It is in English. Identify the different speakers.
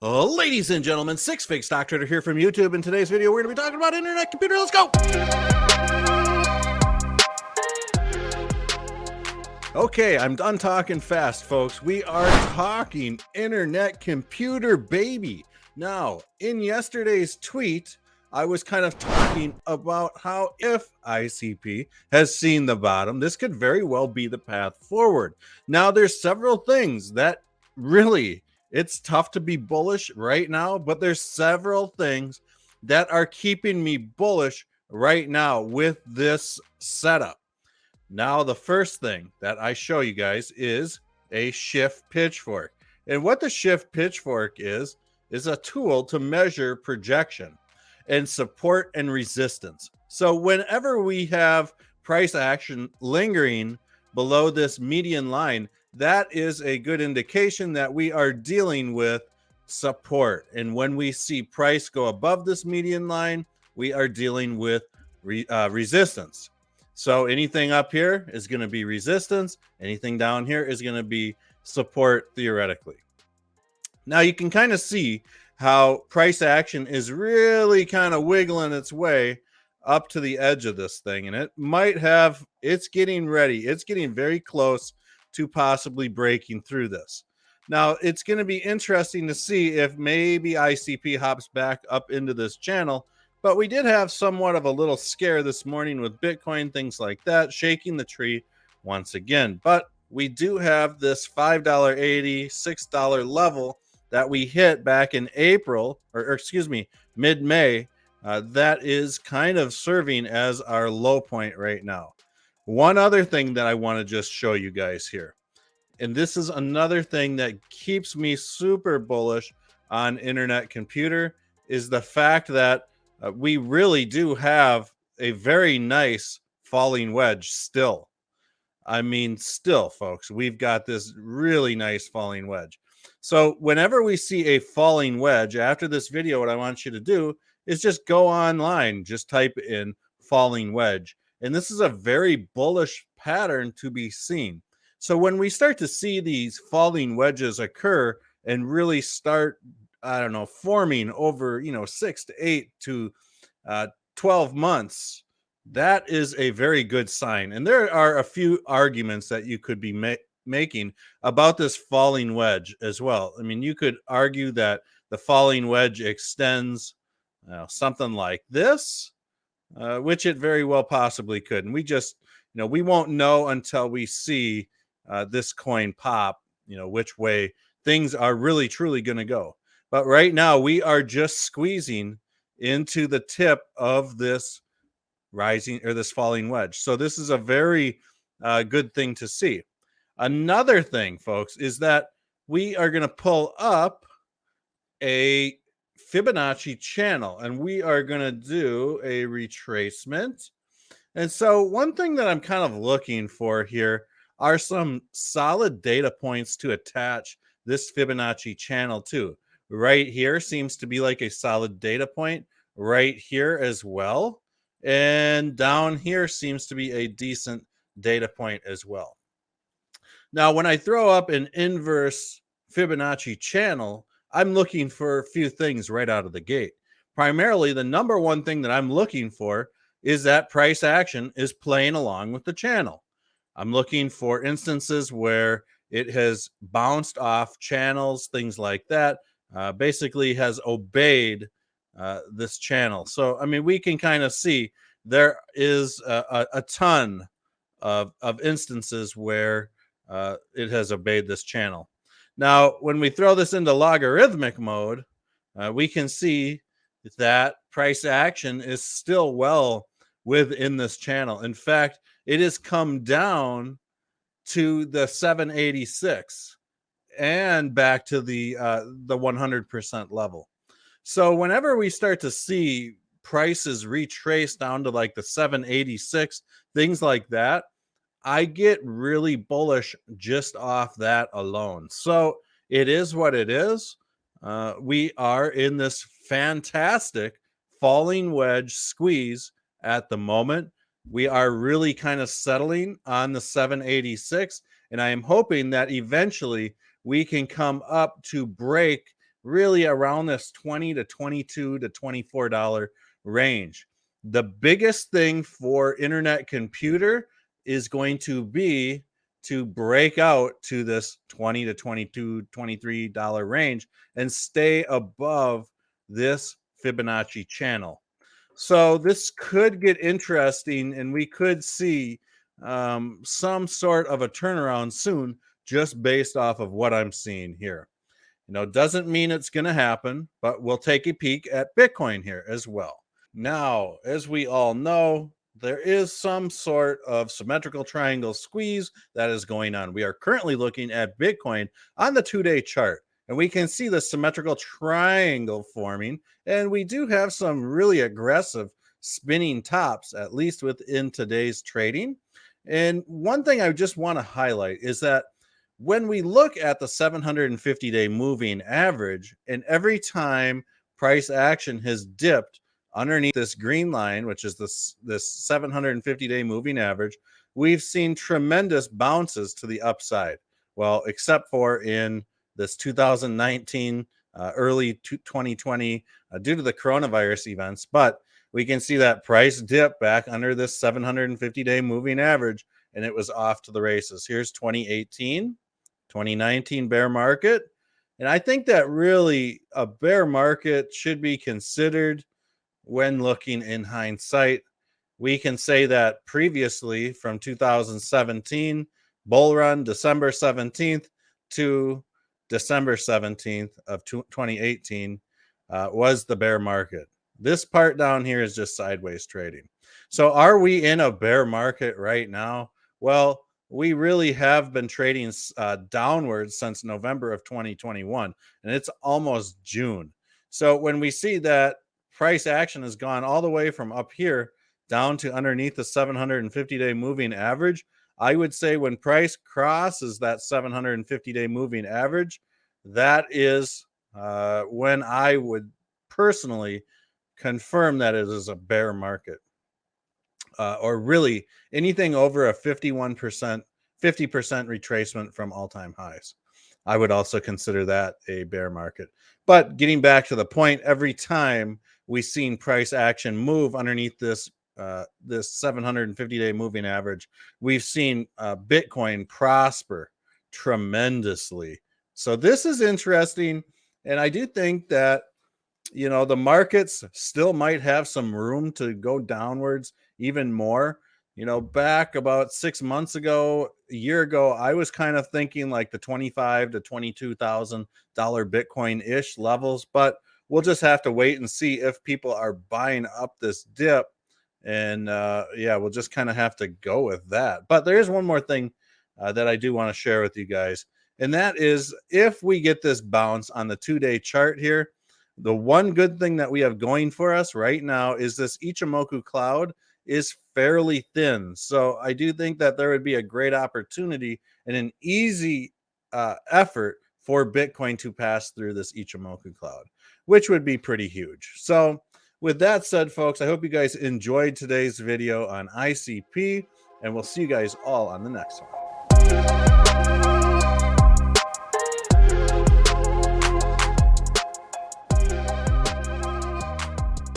Speaker 1: Ladies and gentlemen, Six Fig Stock Trader here from YouTube. In today's video, we're going to be talking about internet computer. Let's go! Okay, I'm done talking fast, folks. We are talking internet computer, baby. Now, in yesterday's tweet, I was kind of talking about how if ICP has seen the bottom, this could very well be the path forward. Now, there's several things that really, it's tough to be bullish right now, but there's several things that are keeping me bullish right now with this setup. Now, the first thing that I show you guys is a shift pitchfork. And what the shift pitchfork is a tool to measure projection and support and resistance. So whenever we have price action lingering below this median line, that is a good indication that we are dealing with support. And when we see price go above this median line, we are dealing with resistance. So anything up here is going to be resistance. Anything down here is going to be support theoretically. Now you can kind of see how price action is really kind of wiggling its way up to the edge of this thing. And it might have, it's getting ready. It's getting very close to possibly breaking through this. Now it's going to be interesting to see if maybe ICP hops back up into this channel. But we did have somewhat of a little scare this morning with Bitcoin, things like that, shaking the tree once again. But we do have this $5.80, $6 level that we hit back in April, or excuse me, mid-May. That is kind of serving as our low point right now. One other thing that I want to just show you guys here, and this is another thing that keeps me super bullish on internet computer, is the fact that we really do have a very nice falling wedge still. I mean, still, folks, we've got this really nice falling wedge. So whenever we see a falling wedge after this video, what I want you to do is just go online, just type in falling wedge. And this is a very bullish pattern to be seen. So when we start to see these falling wedges occur and really start, I don't know, forming over, 6 to 8 to 12 months, that is a very good sign. And there are a few arguments that you could be making about this falling wedge as well. I mean, you could argue that the falling wedge extends something like this, which it very well possibly could. And we just, we won't know until we see this coin pop, which way things are really truly going to go. But right now we are just squeezing into the tip of this rising or this falling wedge. So this is a very good thing to see. Another thing, folks, is that we are going to pull up a Fibonacci channel and we are going to do a retracement. And so one thing that I'm kind of looking for here are some solid data points to attach this Fibonacci channel to. Right here seems to be like a solid data point, right here as well. And down here seems to be a decent data point as well. Now, when I throw up an inverse Fibonacci channel, I'm looking for a few things right out of the gate. Primarily, the number one thing that I'm looking for is that price action is playing along with the channel. I'm looking for instances where it has bounced off channels, things like that, basically has obeyed this channel. So, I mean, we can kind of see there is a ton of instances where it has obeyed this channel. Now, when we throw this into logarithmic mode, we can see that price action is still well within this channel. In fact, it has come down to the 786 and back to the 100% level. So whenever we start to see prices retrace down to like the 786, things like that, I get really bullish just off that alone. So it is what it is. We are in this fantastic falling wedge squeeze at the moment. We are really kind of settling on the 786, and I am hoping that eventually we can come up to break really around this 20 to 22 to $24 range. The biggest thing for internet computer is going to be to break out to this 20 to 22, $23 range and stay above this Fibonacci channel. So this could get interesting, and we could see some sort of a turnaround soon, just based off of what I'm seeing here. Doesn't mean it's going to happen, but we'll take a peek at Bitcoin here as well. Now, as we all know, there is some sort of symmetrical triangle squeeze that is going on. We are currently looking at Bitcoin on the 2-day chart, and we can see the symmetrical triangle forming, and we do have some really aggressive spinning tops, at least within today's trading. And one thing I just want to highlight is that when we look at the 750-day moving average, and every time price action has dipped underneath this green line, which is this 750-day moving average, we've seen tremendous bounces to the upside. Well, except for in this 2019, early 2020, due to the coronavirus events. But we can see that price dip back under this 750-day moving average, and it was off to the races. Here's 2018, 2019 bear market. And I think that really a bear market should be considered when looking in hindsight. We can say that previously, from 2017 bull run, December 17th to December 17th of 2018 was the bear market. This part down here is just sideways trading. So are we in a bear market right now? Well, we really have been trading downwards since November of 2021, and it's almost June. So when we see that price action has gone all the way from up here down to underneath the 750-day moving average, I would say when price crosses that 750-day moving average, that is when I would personally confirm that it is a bear market. Or really anything over a 50% retracement from all-time highs. I would also consider that a bear market. But getting back to the point, every time we've seen price action move underneath this 750-day moving average, we've seen Bitcoin prosper tremendously. So this is interesting, and I do think that the markets still might have some room to go downwards even more. Back about 6 months ago, a year ago, I was kind of thinking like the 25 to $22,000 Bitcoin ish levels, but we'll just have to wait and see if people are buying up this dip. And we'll just kind of have to go with that. But there is one more thing that I do want to share with you guys, and that is if we get this bounce on the 2-day chart here, the one good thing that we have going for us right now is this Ichimoku cloud is fairly thin. So I do think that there would be a great opportunity and an easy effort for Bitcoin to pass through this Ichimoku cloud, which would be pretty huge. So with that said, folks, I hope you guys enjoyed today's video on ICP, and we'll see you guys all on the next one.